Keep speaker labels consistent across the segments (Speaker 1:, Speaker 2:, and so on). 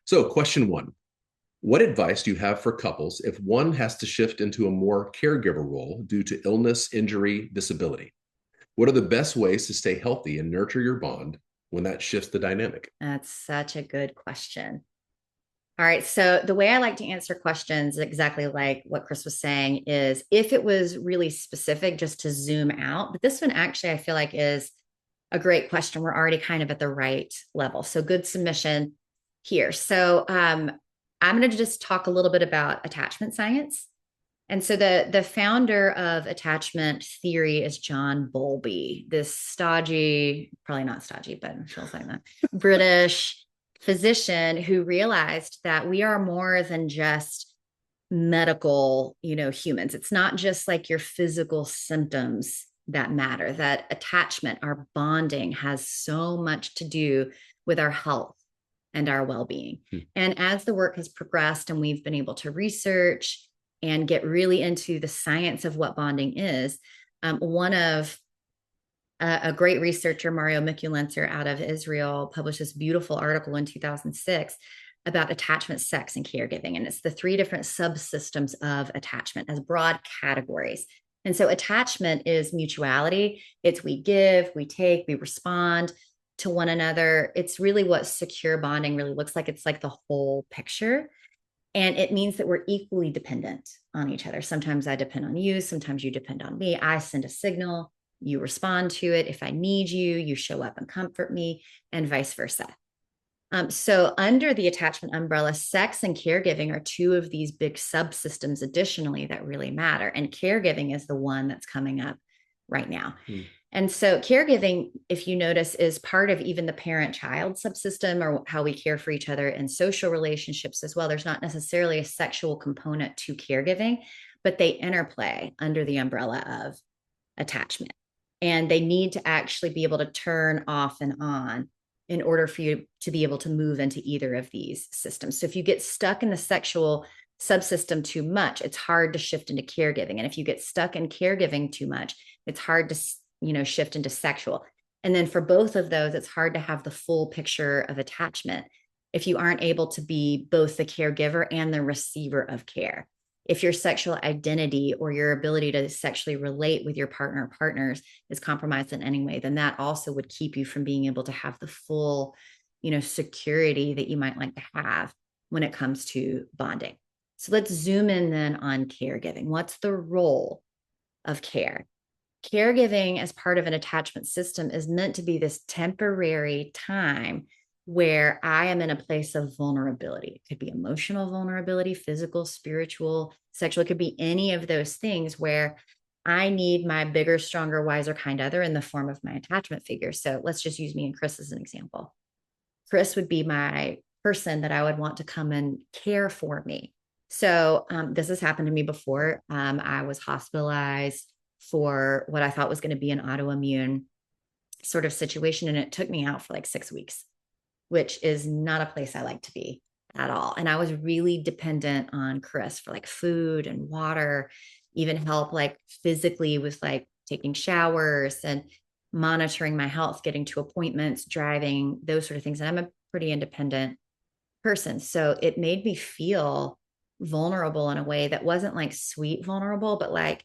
Speaker 1: So, question one. What advice do you have for couples if one has to shift into a more caregiver role due to illness, injury, disability? What are the best ways to stay healthy and nurture your bond when that shifts the dynamic?
Speaker 2: That's such a good question. All right. So, the way I like to answer questions, exactly like what Chris was saying, is if it was really specific, just to zoom out. But this one actually, I feel like is a great question. We're already kind of at the right level. So, good submission here. I'm going to just talk a little bit about attachment science. And so the founder of attachment theory is John Bowlby, this stodgy, probably not stodgy, but it feels like that, British physician who realized that we are more than just medical, humans. It's not just like your physical symptoms that matter, that attachment, our bonding has so much to do with our health and our well-being. And as the work has progressed and we've been able to research and get really into the science of what bonding is, one of a great researcher, Mario Mikulencer out of Israel, published this beautiful article in 2006 about attachment, sex, and caregiving. And it's the three different subsystems of attachment as broad categories. And so attachment is mutuality. It's we give, we take, we respond to one another. It's really what secure bonding really looks like. It's like the whole picture. And it means that we're equally dependent on each other. Sometimes I depend on you. Sometimes you depend on me. I send a signal, you respond to it. If I need you, you show up and comfort me, and vice versa. So under the attachment umbrella, sex and caregiving are two of these big subsystems additionally that really matter. And caregiving is the one that's coming up right now. And so caregiving, if you notice, is part of even the parent-child subsystem, or how we care for each other in social relationships as well. There's not necessarily a sexual component to caregiving, but they interplay under the umbrella of attachment. And they need to actually be able to turn off and on in order for you to be able to move into either of these systems. So if you get stuck in the sexual subsystem too much, it's hard to shift into caregiving. And if you get stuck in caregiving too much, it's hard to shift into sexual. And then for both of those, it's hard to have the full picture of attachment if you aren't able to be both the caregiver and the receiver of care. If your sexual identity or your ability to sexually relate with your partner or partners is compromised in any way, then that also would keep you from being able to have the full, security that you might like to have when it comes to bonding. So let's zoom in then on caregiving. What's the role of care? Caregiving as part of an attachment system is meant to be this temporary time where I am in a place of vulnerability. It could be emotional vulnerability, physical, spiritual, sexual. It could be any of those things where I need my bigger, stronger, wiser, kind other in the form of my attachment figure. So let's just use me and Chris as an example. Chris would be my person that I would want to come and care for me. So this has happened to me before. I was hospitalized for what I thought was going to be an autoimmune sort of situation. And it took me out for like 6 weeks, which is not a place I like to be at all. And I was really dependent on Chris for like food and water, even help like physically with like taking showers and monitoring my health, getting to appointments, driving, those sort of things. And I'm a pretty independent person. So it made me feel vulnerable in a way that wasn't like sweet vulnerable, but like,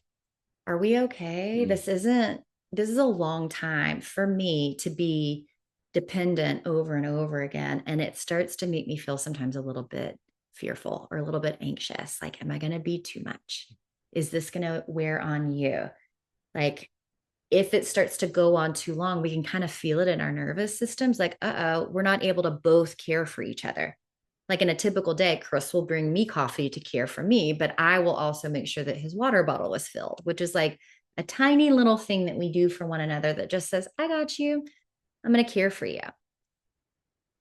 Speaker 2: are we okay? This is a long time for me to be dependent over and over again. And it starts to make me feel sometimes a little bit fearful or a little bit anxious. Like, am I going to be too much? Is this going to wear on you? Like, if it starts to go on too long, we can kind of feel it in our nervous systems. Like, we're not able to both care for each other. Like in a typical day, Chris will bring me coffee to care for me, but I will also make sure that his water bottle is filled, which is like a tiny little thing that we do for one another that just says, I got you. I'm going to care for you.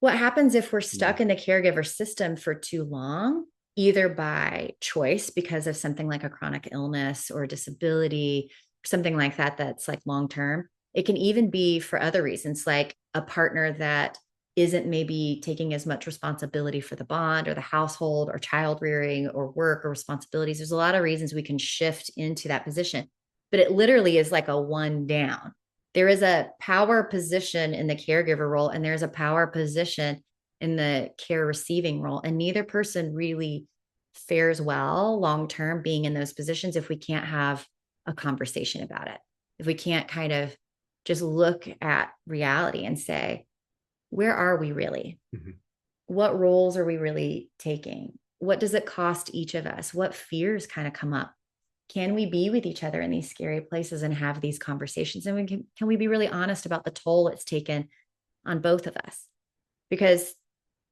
Speaker 2: What happens if we're stuck in the caregiver system for too long, either by choice because of something like a chronic illness or a disability, something like that, that's like long term? It can even be for other reasons, like a partner that isn't maybe taking as much responsibility for the bond or the household or child rearing or work or responsibilities. There's a lot of reasons we can shift into that position, but it literally is like a one down. There is a power position in the caregiver role, and there's a power position in the care receiving role. And neither person really fares well long term being in those positions if we can't have a conversation about it. If we can't kind of just look at reality and say, where are we really?
Speaker 1: Mm-hmm.
Speaker 2: What roles are we really taking? What does it cost each of us? What fears kind of come up? Can we be with each other in these scary places and have these conversations? And can we be really honest about the toll it's taken on both of us? Because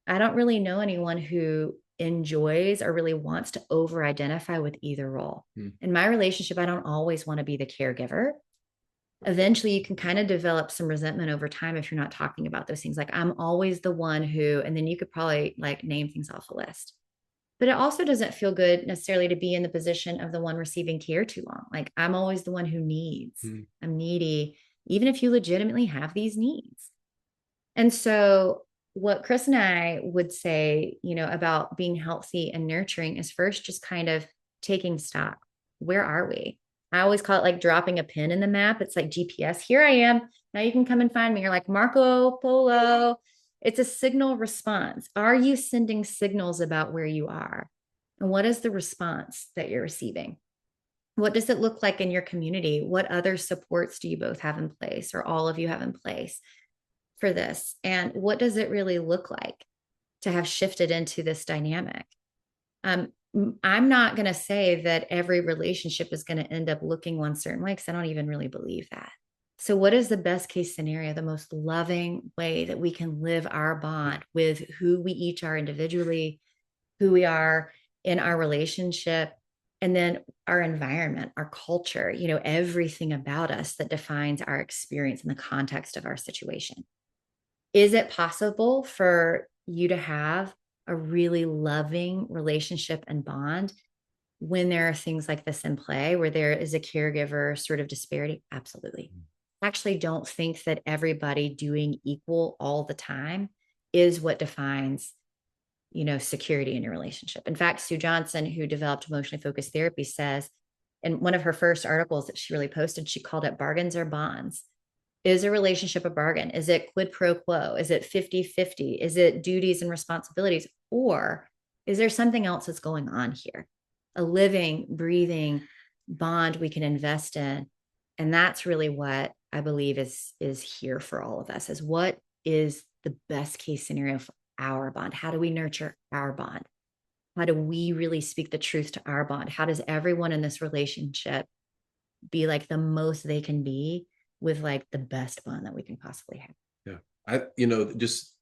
Speaker 2: I don't really know anyone who enjoys or really wants to over identify with either role.
Speaker 1: Mm-hmm.
Speaker 2: In my relationship, I don't always want to be the caregiver. Eventually, you can kind of develop some resentment over time if you're not talking about those things. Like, I'm always the one who, and then you could probably like name things off a list. But it also doesn't feel good necessarily to be in the position of the one receiving care too long. Like, I'm always the one who needs,
Speaker 1: Mm-hmm.
Speaker 2: I'm needy, even if you legitimately have these needs. And so, what Chris and I would say, about being healthy and nurturing is first just kind of taking stock. Where are we? I always call it like dropping a pin in the map. It's like GPS. Here I am. Now you can come and find me. You're like Marco Polo. It's a signal response. Are you sending signals about where you are? And what is the response that you're receiving? What does it look like in your community? What other supports do you both have in place or all of you have in place for this? And what does it really look like to have shifted into this dynamic? I'm not going to say that every relationship is going to end up looking one certain way because I don't even really believe that. So, what is the best case scenario, the most loving way that we can live our bond with who we each are individually, who we are in our relationship, and then our environment, our culture, everything about us that defines our experience in the context of our situation? Is it possible for you to have a really loving relationship and bond when there are things like this in play, where there is a caregiver sort of disparity? Absolutely. I actually don't think that everybody doing equal all the time is what defines, security in your relationship. In fact, Sue Johnson, who developed emotionally focused therapy, says in one of her first articles that she really posted, she called it Bargains or Bonds. Is a relationship a bargain? Is it quid pro quo? Is it 50-50? Is it duties and responsibilities? Or is there something else that's going on here? A living, breathing bond we can invest in. And that's really what I believe is here for all of us, is what is the best case scenario for our bond? How do we nurture our bond? How do we really speak the truth to our bond? How does everyone in this relationship be like the most they can be with like the best bond that we can possibly have?
Speaker 1: Just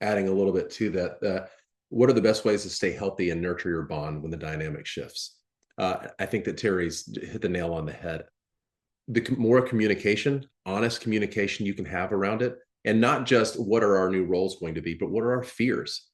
Speaker 1: adding a little bit to that, what are the best ways to stay healthy and nurture your bond when the dynamic shifts? I think that Terry's hit the nail on the head. The more communication, honest communication you can have around it, and not just what are our new roles going to be, but what are our fears?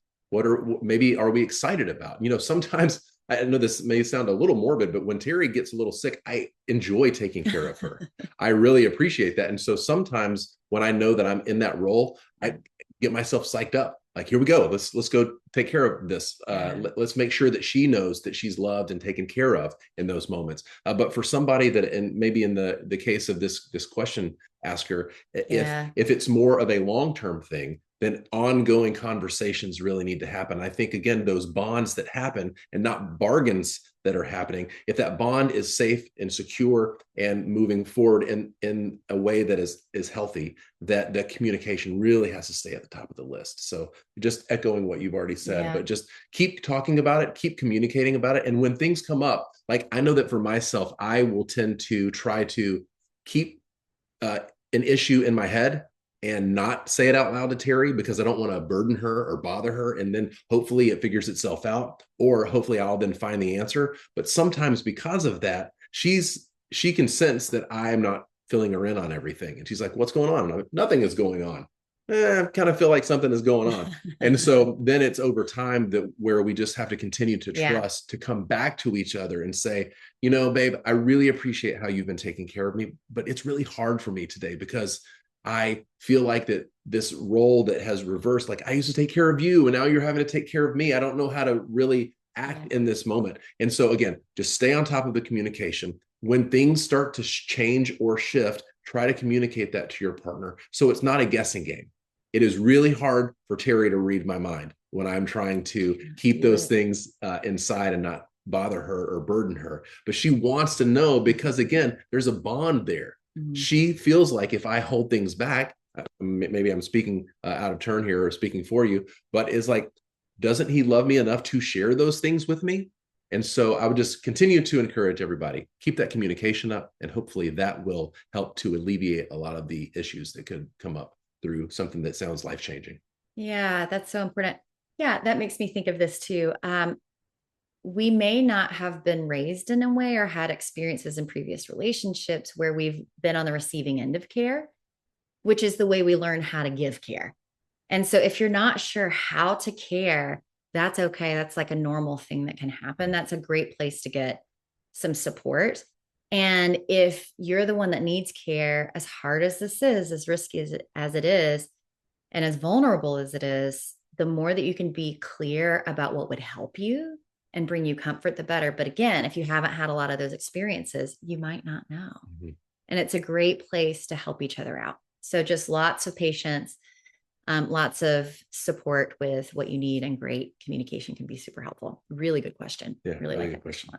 Speaker 1: Maybe are we excited about? Sometimes I know this may sound a little morbid, but when Terry gets a little sick, I enjoy taking care of her. I really appreciate that. And so sometimes when I know that I'm in that role, I get myself psyched up. Like, here we go. Let's go take care of this. Let's make sure that she knows that she's loved and taken care of in those moments. But for somebody that, and maybe in the case of this question asker, if it's more of a long-term thing, then ongoing conversations really need to happen. I think, again, those bonds that happen and not bargains that are happening, if that bond is safe and secure and moving forward in a way that is healthy, that communication really has to stay at the top of the list. So just echoing what you've already said, but just keep talking about it, keep communicating about it. And when things come up, like, I know that for myself, I will tend to try to keep an issue in my head and not say it out loud to Terry, because I don't want to burden her or bother her. And then hopefully it figures itself out, or hopefully I'll then find the answer. But sometimes because of that, she can sense that I'm not filling her in on everything. And she's like, what's going on? And I'm like, nothing is going on. I kind of feel like something is going on. And so then it's over time that where we just have to continue to trust, to come back to each other and say, babe, I really appreciate how you've been taking care of me, but it's really hard for me today because I feel like that this role that has reversed, like, I used to take care of you and now you're having to take care of me. I don't know how to really act in this moment. And so again, just stay on top of the communication. When things start to change or shift, try to communicate that to your partner, so it's not a guessing game. It is really hard for Terry to read my mind when I'm trying to keep
Speaker 2: Feel
Speaker 1: those
Speaker 2: it.
Speaker 1: things inside and not bother her or burden her. But she wants to know because, again, there's a bond there.
Speaker 2: Mhm.
Speaker 1: She feels like if I hold things back, maybe I'm speaking out of turn here or speaking for you, but it's like, doesn't he love me enough to share those things with me? And so I would just continue to encourage everybody, keep that communication up, and hopefully that will help to alleviate a lot of the issues that could come up through something that sounds life changing.
Speaker 2: Yeah, that's so important. Yeah, that makes me think of this too. We may not have been raised in a way or had experiences in previous relationships where we've been on the receiving end of care, which is the way we learn how to give care. And so if you're not sure how to care, that's okay. That's like a normal thing that can happen. That's a great place to get some support. And if you're the one that needs care, as hard as this is, as risky as it is, and as vulnerable as it is, the more that you can be clear about what would help you and bring you comfort, the better. But again, if you haven't had a lot of those experiences, you might not know.
Speaker 1: Mm-hmm.
Speaker 2: And it's a great place to help each other out. So just lots of patience, lots of support with what you need, and great communication can be super helpful. Really good question.
Speaker 1: Yeah,
Speaker 2: Really
Speaker 1: really
Speaker 2: like
Speaker 1: good
Speaker 2: it.
Speaker 1: question.